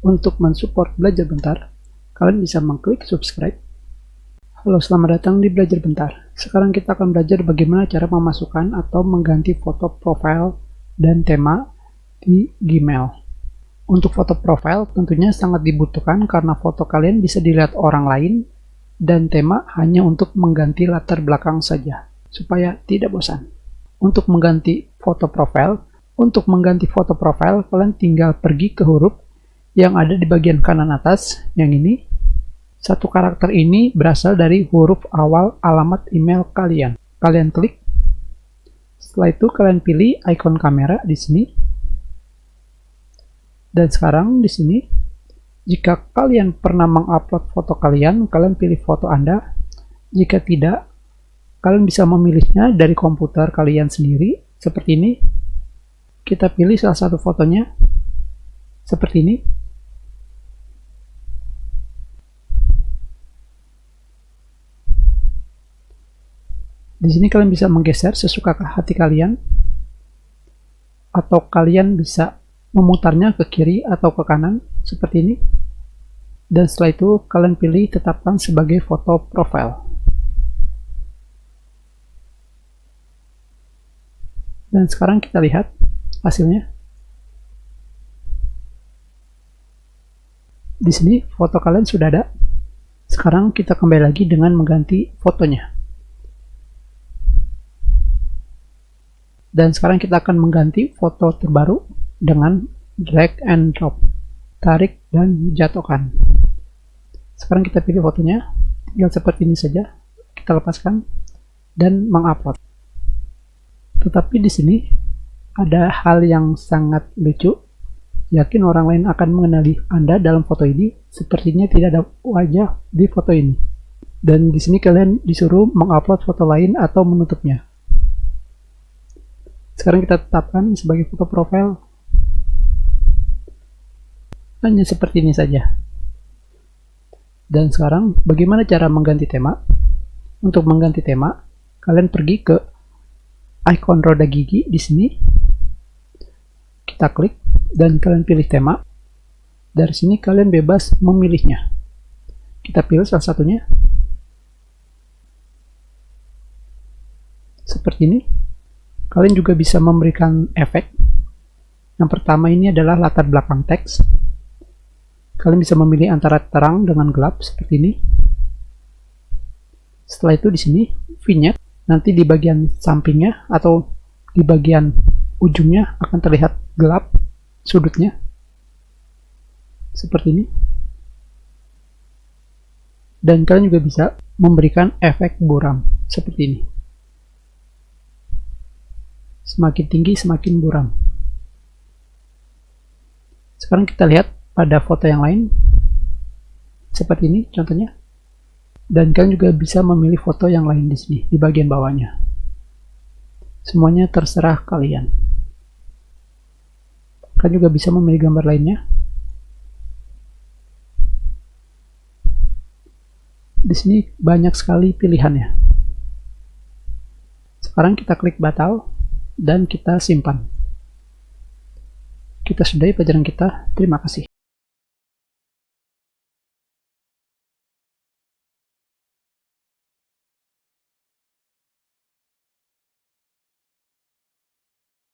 Untuk mensupport Belajar Bentar, kalian bisa mengklik subscribe. Halo, selamat datang di Belajar Bentar. Sekarang kita akan belajar bagaimana cara memasukkan atau mengganti foto profil dan tema di Gmail. Untuk foto profil tentunya sangat dibutuhkan karena foto kalian bisa dilihat orang lain dan tema hanya untuk mengganti latar belakang saja, supaya tidak bosan. Untuk mengganti foto profil, kalian tinggal pergi ke huruf yang ada di bagian kanan atas, yang ini. Satu karakter ini berasal dari huruf awal alamat email kalian. Kalian klik. Setelah itu kalian pilih icon kamera di sini. Dan sekarang di sini, jika kalian pernah mengupload foto kalian pilih foto Anda. Jika tidak, kalian bisa memilihnya dari komputer kalian sendiri, seperti ini. Kita pilih salah satu fotonya, seperti ini. Di sini kalian bisa menggeser sesuka hati kalian, atau kalian bisa memutarnya ke kiri atau ke kanan, seperti ini. Dan setelah itu kalian pilih tetapkan sebagai foto profil. Dan sekarang kita lihat hasilnya. Di sini foto kalian sudah ada. Sekarang kita kembali lagi dengan mengganti fotonya. Dan sekarang kita akan mengganti foto terbaru dengan drag and drop, tarik dan jatuhkan. Sekarang kita pilih fotonya, tinggal seperti ini saja, kita lepaskan dan mengupload. Tetapi di sini ada hal yang sangat lucu. Yakin orang lain akan mengenali Anda dalam foto ini. Sepertinya tidak ada wajah di foto ini. Dan di sini kalian disuruh mengupload foto lain atau menutupnya. Sekarang kita tetapkan sebagai foto profil. Hanya seperti ini saja. Dan sekarang bagaimana cara mengganti tema? Untuk mengganti tema, kalian pergi ke icon roda gigi di sini. Kita klik dan kalian pilih tema. Dari sini kalian bebas memilihnya. Kita pilih salah satunya. Seperti ini. Kalian juga bisa memberikan efek. Yang pertama ini adalah latar belakang teks. Kalian bisa memilih antara terang dengan gelap seperti ini. Setelah itu di sini vignette, nanti di bagian sampingnya atau di bagian ujungnya akan terlihat gelap sudutnya. Seperti ini. Dan kalian juga bisa memberikan efek buram seperti ini. Semakin tinggi semakin buram. Sekarang kita lihat pada foto yang lain seperti ini contohnya. Dan kalian juga bisa memilih foto yang lain di sini di bagian bawahnya. Semuanya terserah kalian. Kalian juga bisa memilih gambar lainnya. Di sini banyak sekali pilihannya. Sekarang kita klik batal dan kita simpan. Kita sudahi pelajaran kita. Terima kasih.